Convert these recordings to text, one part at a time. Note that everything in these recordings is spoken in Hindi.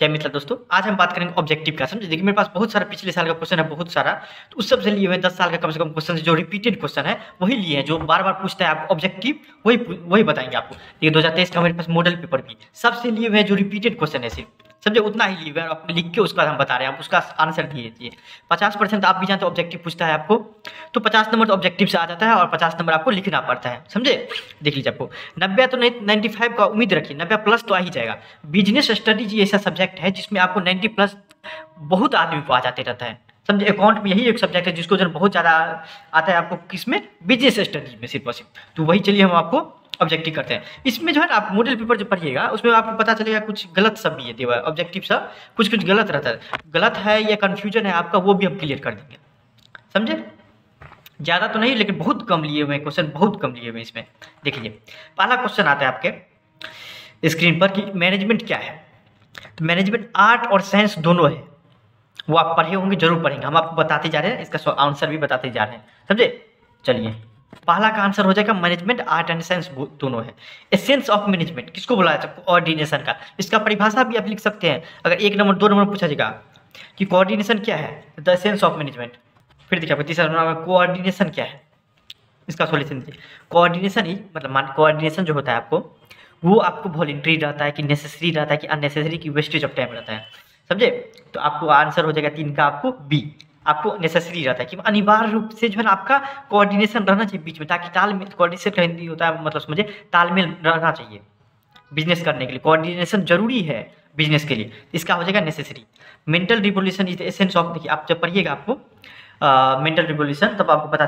जय मित्र दोस्तों, आज हम बात करेंगे ऑब्जेक्टिव का। समझे, देखिए मेरे पास बहुत सारा पिछले साल का क्वेश्चन है, बहुत सारा। तो उस सबसे लिए हुए 10 साल का कम से कम क्वेश्चन जो रिपीटेड क्वेश्चन है वही लिए हैं, जो बार बार पूछता है आपको ऑब्जेक्टिव, वही बताएंगे आपको। ये 2023 का मेरे पास मॉडल पेपर भी सबसे लिए हुए हैं जो रिपीटेड क्वेश्चन है, सिर्फ समझे उतना ही लिए हुए हैं। आपको लिख के उसका हम बता रहे हैं, आप उसका आंसर दिए। 50% आप भी जानते हो ऑब्जेक्टिव पूछता है आपको, तो 50 नंबर तो ऑब्जेक्टिव से आ जाता है और 50 नंबर आपको लिखना पड़ता है। समझे, देख लीजिए आपको 90 तो नहीं, 95 का उम्मीद रखिए, 90 प्लस तो आ ही जाएगा। बिजनेस स्टडीज ऐसा सब्जेक्ट है जिसमें आपको 90 प्लस बहुत आदमी को आ जाते रहता है। समझे, अकाउंट में यही एक सब्जेक्ट है जिसको जो बहुत ज़्यादा आता है आपको, किसमें, बिजनेस स्टडीज में सिर्फ और सिर्फ। तो वही चलिए हम आपको ऑब्जेक्टिव करते हैं। इसमें जो है ना, आप मॉडल पेपर जो पढ़िएगा उसमें आपको पता चलेगा कुछ गलत सब भी है, ऑब्जेक्टिव सब कुछ गलत रहता है। गलत है या कन्फ्यूजन है आपका, वो भी हम क्लियर कर देंगे। समझे, ज़्यादा तो नहीं लेकिन बहुत कम लिए हुए क्वेश्चन, बहुत कम लिए हुए इसमें। देखिए पहला क्वेश्चन आता है आपके स्क्रीन पर कि मैनेजमेंट क्या है। तो मैनेजमेंट आर्ट और साइंस दोनों है, वो आप पढ़े होंगे, जरूर पढ़ेंगे, हम आपको बताते जा रहे हैं, इसका आंसर भी बताते जा रहे हैं। समझे, चलिए पहला का आंसर हो जाएगा मैनेजमेंट आर्ट एंड साइंस दोनों है। एसेंस ऑफ मैनेजमेंट किसको बोला जाता है, कोऑर्डिनेशन का। इसका परिभाषा भी आप लिख सकते हैं, अगर 1 नंबर 2 नंबर पूछा जाएगा कि कोऑर्डिनेशन क्या है, द एसेंस ऑफ मैनेजमेंट। फिर देखिए आपको तीसरा नंबर कोऑर्डिनेशन क्या है, इसका सॉल्यूशन दीजिए। कोऑर्डिनेशन ही मतलब कोऑर्डिनेशन जो होता है आपको, वो आपको वॉलंटरी रहता है कि नेसेसरी रहता है कि अननेसेसरी की वेस्टेज ऑफ टाइम रहता है। समझे, तो आपको आंसर हो जाएगा 3 का आपको बी। आपको नेसेसरी रहता है कि अनिवार्य रूप से जो है ना आपका कोऑर्डिनेशन रहना चाहिए बीच में, ताकि तालमेल, कोऑर्डिनेशन का हिंदी होता है मतलब समझे, तालमेल रहना चाहिए बिजनेस करने के लिए। कोऑर्डिनेशन जरूरी है बिजनेस के लिए, इसका हो जाएगा necessary. Mental revolution is the essence of, देखिए आप जब पढ़िएगा आपको मेंटल रिवोल्यूशन, तब आपको पता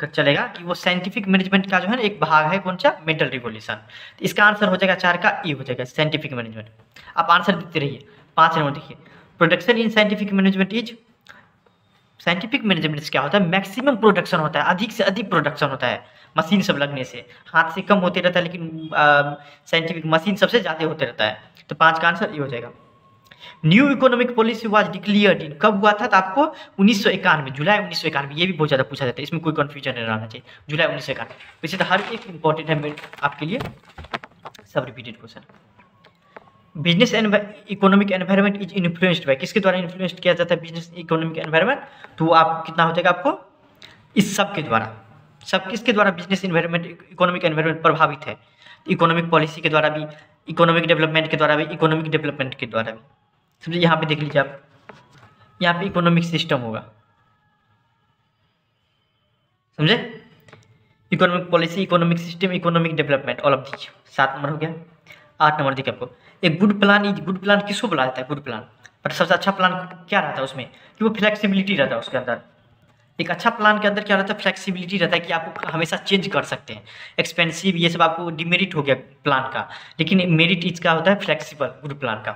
चलेगा कि वो साइंटिफिक मैनेजमेंट का जो है ना एक भाग है, कौन सा, मेंटल रिवोल्यूशन। तो इसका आंसर हो जाएगा 4 का ई हो जाएगा, साइंटिफिक मैनेजमेंट। आप आंसर देते रहिए। 5 नंबर देखिए, production in scientific management is, scientific management क्या होता है, मैक्सिमम प्रोडक्शन होता है, अधिक से अधिक प्रोडक्शन होता है मशीन सब लगने से। हाथ से कम होते रहता है, लेकिन साइंटिफिक मशीन सबसे ज़्यादा होते रहता है। तो 5 का आंसर ये हो जाएगा। New economic policy was declared इन, कब हुआ था, तो आपको 1991, जुलाई 1991। ये भी बहुत ज़्यादा पूछा जाता है, इसमें कोई कन्फ्यूजन नहीं रहना चाहिए, जुलाई 1991। वैसे तो हर एक इंपॉर्टेंट है आपके लिए, सब repeated question. Business economic environment is influenced by, किसके द्वारा इन्फ्लुएंस्ड किया जाता है बिजनेस इकोनॉमिक एनवायरनमेंट, तो वो आपको कितना हो जाएगा, आपको इस सब के द्वारा, सब किसके द्वारा बिजनेस इन्वायरमेंट इकोनॉमिक एनवायरनमेंट प्रभावित है, इकोनॉमिक पॉलिसी के द्वारा भी, इकोनॉमिक डेवलपमेंट के द्वारा भी, इकोनॉमिक डेवलपमेंट के द्वारा भी। समझे, यहाँ पे देख लीजिए आप, यहाँ पे इकोनॉमिक सिस्टम होगा। समझे, economic policy, economic system, economic development, all of these. 7 number हो गया। 8 नंबर देखिए आपको, एक good plan is, good plan किसको बोला जाता है, गुड प्लान। पर सबसे अच्छा प्लान क्या रहता है उसमें, कि वो फ्लेक्सिबिलिटी रहता है उसके अंदर। एक अच्छा प्लान के अंदर क्या रहता है, फ्लेक्सिबिलिटी रहता है कि आप हमेशा चेंज कर सकते हैं। एक्सपेंसिव ये सब आपको डिमेरिट हो गया प्लान का, लेकिन मेरिट इसका होता है फ्लेक्सिबल गुड प्लान का।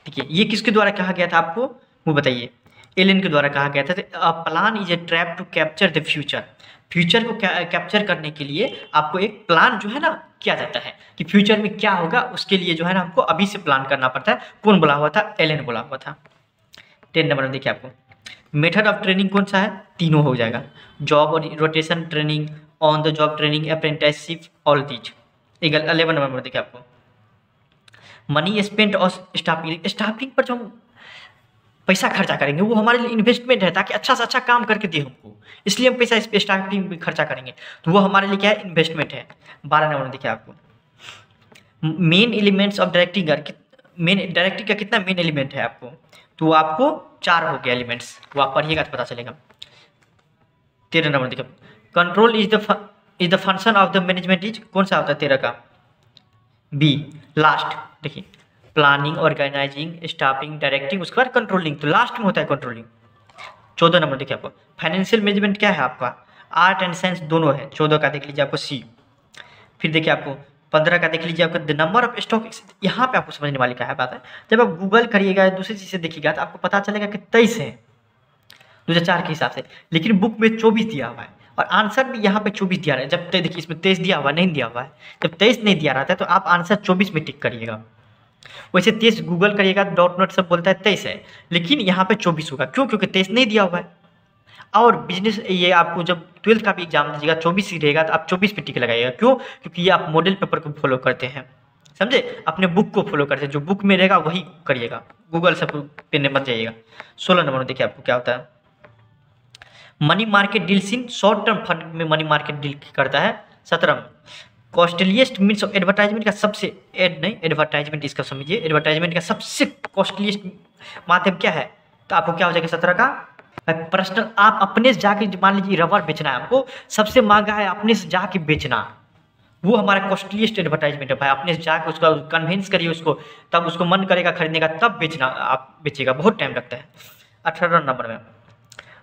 देखिए ये किसके द्वारा कहा गया था आपको, वो बताइए। एलन के द्वारा कहा गया था। Plan is a trap to capture the future, future को कैप्चर करने के लिए आपको एक प्लान जो है ना किया जाता है कि फ्यूचर में क्या होगा, उसके लिए जो है ना हमको अभी से प्लान करना पड़ता है। कौन बोला हुआ था, एलन बोला हुआ था। 10 नंबर में देखिए आपको, मेथड ऑफ ट्रेनिंग कौन सा है, तीनों हो जाएगा। जॉब और rotation training, on the job training, apprenticeship, all these. 11 number में देखिए आपको, मनी स्पेंट और स्टाफिंग, स्टाफिंग पर जो हम पैसा खर्चा करेंगे वो हमारे लिए इन्वेस्टमेंट है, ताकि अच्छा से अच्छा काम करके दे हमको, इसलिए हम पैसा इस पर स्टाफिंग में खर्चा करेंगे, तो वो हमारे लिए क्या है, इन्वेस्टमेंट है। 12 नंबर देखिए आपको, main elements of directing, main directing का कितना मेन एलिमेंट है आपको, तो आपको 4 हो गया एलिमेंट्स, वो आप पढ़िएगा तो पता चलेगा। 13 नंबर देखिए, control is the function of the management is, कौन सा होता है 13 का, बी लास्ट। देखिए प्लानिंग, ऑर्गेनाइजिंग, स्टाफिंग, डायरेक्टिंग, उसके बाद कंट्रोलिंग, तो लास्ट में होता है कंट्रोलिंग। 14 नंबर देखिए आपको, फाइनेंशियल मैनेजमेंट क्या है आपका, आर्ट एंड साइंस दोनों है। 14 का देख लीजिए आपको सी। फिर देखिए आपको 15 का देख लीजिए आपको, द नंबर ऑफ स्टॉक। यहाँ पे आपको समझने वाली क्या है बात है, जब आप गूगल करिएगा दूसरी चीज़ से देखिएगा तो आपको पता चलेगा कि 23 है 2004 के हिसाब से, लेकिन बुक में 24 दिया हुआ है और आंसर भी यहाँ पे 24 दिया रहा है। जब देखिए इसमें 23 दिया हुआ नहीं दिया हुआ है, जब 23 नहीं दिया रहता है तो आप आंसर 24 में टिक करिएगा। वैसे 23 गूगल करिएगा डॉट नोट सब बोलता है 23 है, लेकिन यहाँ पे 24 होगा। क्यों, क्योंकि 23 नहीं दिया हुआ है। और बिजनेस ये आपको जब 12th का भी एग्जाम दीजिएगा 24 ही रहेगा, तो आप 24 पे टिक लगाइएगा। क्यों, क्योंकि ये आप मॉडल पेपर को फॉलो करते हैं। समझे? अपने बुक को फॉलो करते, जो बुक में रहेगा वही करिएगा, गूगल से पे मत जाइएगा। 16 नंबर में देखिए आपको क्या होता है, money market deals in short term fund में मनी मार्केट डील करता है। 17 में कॉस्टलीस्ट मीन्स ऑफ एडवर्टाइजमेंट का सबसे एडवर्टाइजमेंट इसका समझिए, एडवर्टाइजमेंट का सबसे कॉस्टलीस्ट माध्यम क्या है, तो आपको क्या हो जाएगा 17 का पर्सनल। आप अपने से जाके मान लीजिए रबर बेचना है आपको, सबसे महंगा है अपने से जाके बेचना, वो हमारा कॉस्टलीस्ट एडवर्टाइजमेंट है भाई। अपने से जाके उसका कन्विंस करिए उसको, तब उसको मन करेगा खरीदने का, तब बेचना, आप बेचेगा, बहुत टाइम लगता है। 18 नंबर में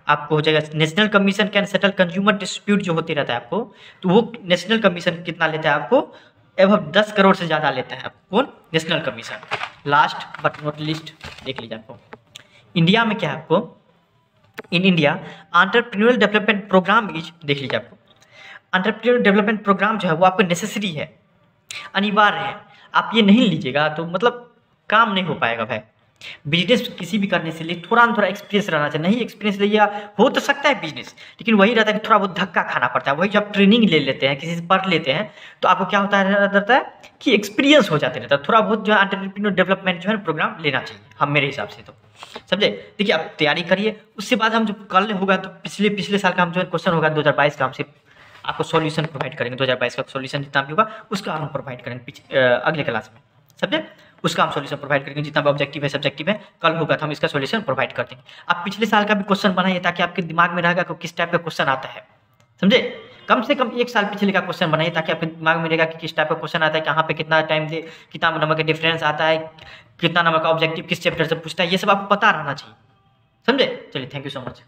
आपको हो जाएगा national commission can settle consumer dispute जो होते रहता है आपको, तो वो नेशनल कमीशन कितना लेता है आपको, एवं 10 करोड़ से ज़्यादा लेता है कौन, national commission. Last but not least देख लीजिए आपको, इंडिया में क्या है आपको, in India entrepreneurial development programme is, देख लीजिए आपको एंटरप्रेन्योरल डेवलपमेंट प्रोग्राम जो है वो आपको नेसेसरी है, अनिवार्य है। आप ये नहीं लीजिएगा तो मतलब काम नहीं हो पाएगा भाई। बिजनेस किसी भी करने से लिए थोड़ा ना थोड़ा एक्सपीरियंस रहना चाहिए, नहीं एक्सपीरियंस रहिएगा हो तो सकता है बिजनेस, लेकिन वही रहता है कि थोड़ा बहुत धक्का खाना पड़ता है। वही जब ट्रेनिंग ले लेते हैं, किसी से पढ़ लेते हैं, तो आपको क्या होता रहता है कि एक्सपीरियंस हो जाते रहता है। थोड़ा बहुत जो है एंटरप्रेन्योर डेवलपमेंट जो है प्रोग्राम लेना चाहिए हम, मेरे हिसाब से तो समझे। देखिए आप तैयारी करिए, उसके बाद हम जो कल होगा तो पिछले साल का हम जो है क्वेश्चन होगा 2022 का, हम सिर्फ आपको सॉल्यूशन प्रोवाइड करेंगे। 2022 का सॉल्यूशन जितना भी होगा उसका हम प्रोवाइड करेंगे अगले क्लास में, समझे। उसका हम सॉल्यूशन प्रोवाइड करेंगे, जितना भी ऑब्जेक्टिव है सब्जेक्टिव है, कल होगा तो हम इसका सॉल्यूशन प्रोवाइड कर देंगे। आप पिछले साल का भी क्वेश्चन बनाइए ताकि आपके दिमाग में रहेगा कि किस टाइप का क्वेश्चन आता है, समझे। कम से कम 1 साल पिछले का क्वेश्चन बनाइए ताकि आपके दिमाग में रहेगा कि किस टाइप का क्वेश्चन आता है, कहाँ पे कितना टाइम दे, कितना नंबर का डिफरेंस आता है, कितना नंबर का ऑब्जेक्टिव किस चैप्टर से पूछता है, ये सब आपको पता रहना चाहिए, समझे। चलिए, थैंक यू सो मच।